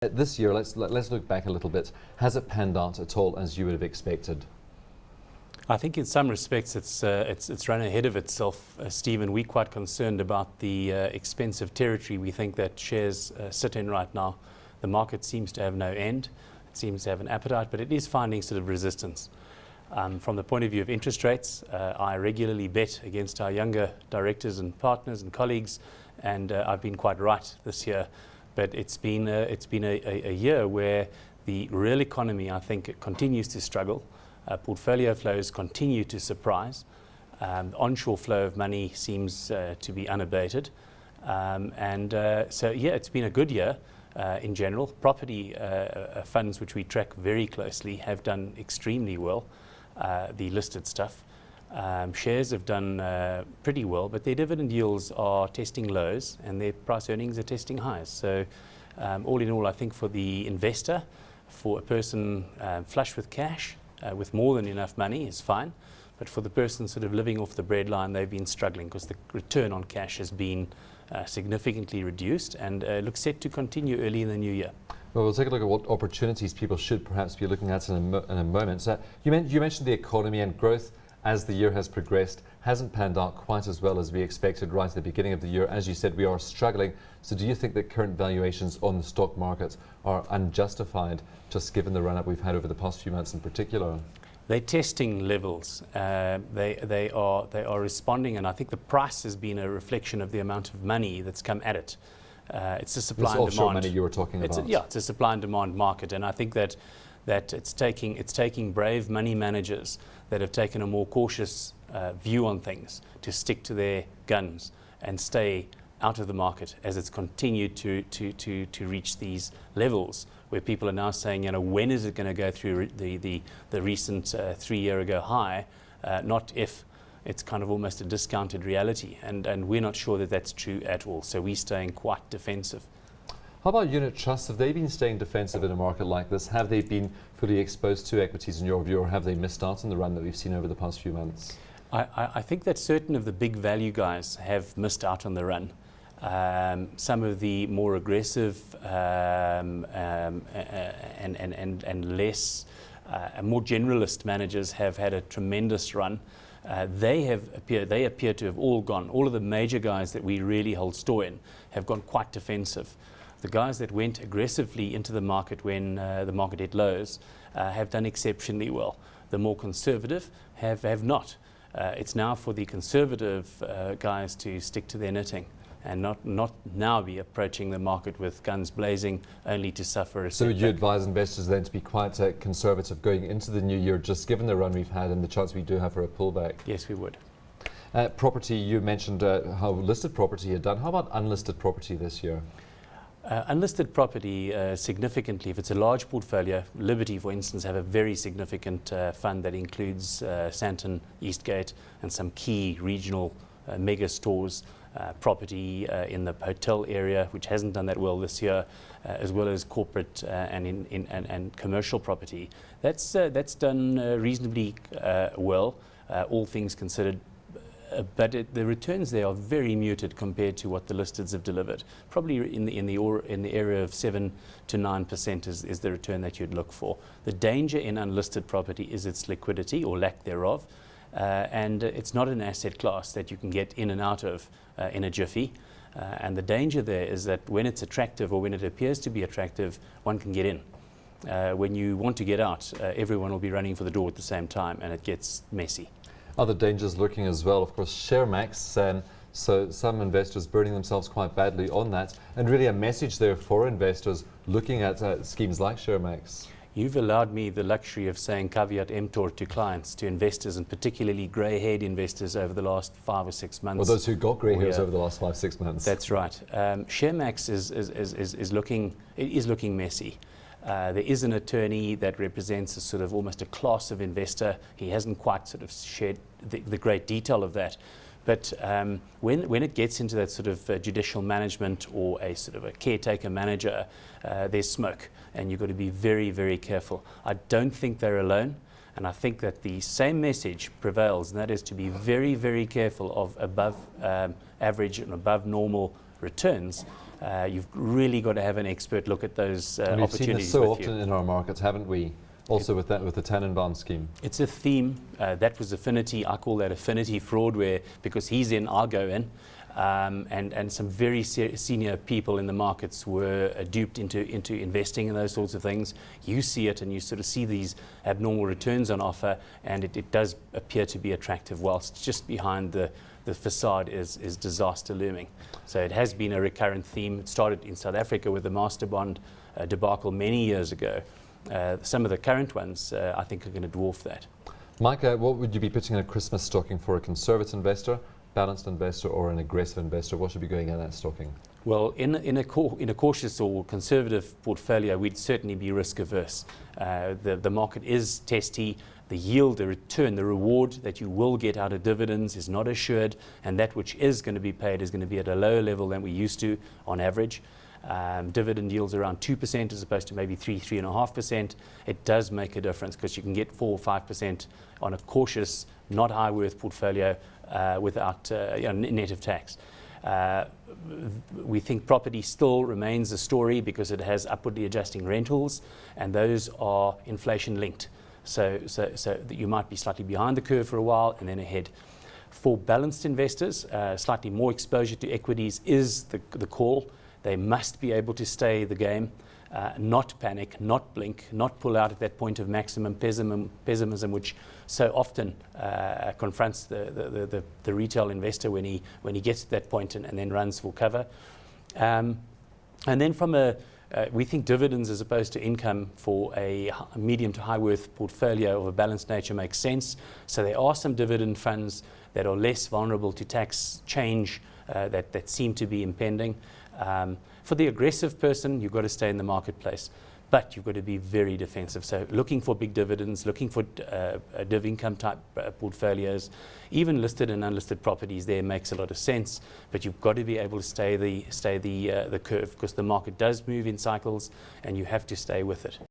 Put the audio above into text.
This year, let's look back a little bit. Has it panned out at all as you would have expected? I think in some respects it's run ahead of itself, Stephen. We're quite concerned about the expensive territory we think that shares sit in right now. The market seems to have no end. It seems to have an appetite, but it is finding sort of resistance. From the point of view of interest rates, I regularly bet against our younger directors and partners and colleagues, and I've been quite right this year. But it's been a year where the real economy, I think, it continues to struggle. Portfolio flows continue to surprise. Onshore flow of money seems to be unabated. So, it's been a good year in general. Property funds, which we track very closely, have done extremely well, the listed stuff. Shares have done pretty well, but their dividend yields are testing lows and their price earnings are testing highs. So all in all, I think for the investor, for a person flush with cash, with more than enough money is fine. But for the person sort of living off the breadline, they've been struggling because the return on cash has been significantly reduced and looks set to continue early in the new year. Well, we'll take a look at what opportunities people should perhaps be looking at in a moment. So you mentioned the economy and growth as the year has progressed hasn't panned out quite as well as we expected right at the beginning of the year. As you said, we are struggling. So do you think that current valuations on the stock markets are unjustified, just given the run-up we've had over the past few months in particular? They're testing levels. They are responding, and I think the price has been a reflection of the amount of money that's come at it. It's a supply and offshore demand. Money you were talking about. It's a supply and demand market, and I think that it's taking brave money managers that have taken a more cautious view on things to stick to their guns and stay out of the market as it's continued to reach these levels where people are now saying, when is it going to go through the recent 3 year ago high, not if. It's kind of almost a discounted reality, and we're not sure that that's true at all. So we're staying quite defensive. How about unit trusts? Have they been staying defensive in a market like this? Have they been fully exposed to equities in your view, or have they missed out on the run that we've seen over the past few months? I think that certain of the big value guys have missed out on the run. Some of the more aggressive and less more generalist managers have had a tremendous run. They appear to have all gone. All of the major guys that we really hold store in have gone quite defensive. The guys that went aggressively into the market when the market hit lows have done exceptionally well. The more conservative have not. It's now for the conservative guys to stick to their knitting and not now be approaching the market with guns blazing only to suffer a setback. So would you advise investors then to be quite conservative going into the new year, just given the run we've had and the chance we do have for a pullback? Yes, we would. Property, you mentioned how listed property had done. How about unlisted property this year? Unlisted property significantly, if it's a large portfolio, Liberty, for instance, have a very significant fund that includes Sandton, Eastgate, and some key regional mega stores. Property in the hotel area, which hasn't done that well this year, as well as corporate and commercial property. That's done reasonably well, all things considered. But the returns there are very muted compared to what the listeds have delivered. Probably in the area of 7 to 9% is the return that you'd look for. The danger in unlisted property is its liquidity or lack thereof. And it's not an asset class that you can get in and out of in a jiffy. And the danger there is that when it's attractive or when it appears to be attractive, one can get in. When you want to get out, everyone will be running for the door at the same time, and it gets messy. Other dangers lurking as well, of course, ShareMax. So some investors burning themselves quite badly on that, and really a message there for investors looking at schemes like ShareMax. You've allowed me the luxury of saying caveat emptor to clients, to investors, and particularly grey-haired investors over the last 5 or 6 months. Well, those who got grey hairs over the last 5-6 months. That's right. ShareMax is looking messy. There is an attorney that represents a sort of almost a class of investor. He hasn't quite sort of shared the great detail of that. But when it gets into that sort of judicial management or a sort of a caretaker manager, there's smoke, and you've got to be very, very careful. I don't think they're alone, and I think that the same message prevails, and that is to be very, very careful of above average and above normal returns You've really got to have an expert look at those And we've seen opportunities this so with often you. in our markets, haven't we? Also with the Tannenbaum scheme. It's a theme. That was affinity. I call that affinity fraud, where because he's in, I'll go in. And some very senior people in the markets were duped into investing in those sorts of things. You see it, and you sort of see these abnormal returns on offer, and it does appear to be attractive, whilst just behind the facade is disaster looming. So it has been a recurrent theme. It started in South Africa with the master bond debacle many years ago. Some of the current ones, I think, are going to dwarf that. Mike, what would you be putting in a Christmas stocking for a conservative investor, balanced investor, or an aggressive investor? What should be going in that stocking? Well, in a cautious or conservative portfolio, we'd certainly be risk averse. The market is testy. The yield, the return, the reward that you will get out of dividends is not assured, and that which is going to be paid is going to be at a lower level than we used to on average. Dividend yields around 2% as opposed to maybe 3.5%. It does make a difference, because you can get 4 or 5% on a cautious, not high worth portfolio without net of tax. We think property still remains a story because it has upwardly adjusting rentals, and those are inflation linked. So that you might be slightly behind the curve for a while and then ahead. For balanced investors, slightly more exposure to equities is the call. They must be able to stay the game, not panic, not blink, not pull out at that point of maximum pessimism, which so often confronts the retail investor when he gets to that point and then runs for cover. And then we think dividends as opposed to income for a medium to high worth portfolio of a balanced nature makes sense. So there are some dividend funds that are less vulnerable to tax change that seem to be impending. For the aggressive person, you've got to stay in the marketplace, but you've got to be very defensive. So looking for big dividends, looking for div income type portfolios, even listed and unlisted properties there makes a lot of sense, but you've got to be able to stay the curve, because the market does move in cycles and you have to stay with it.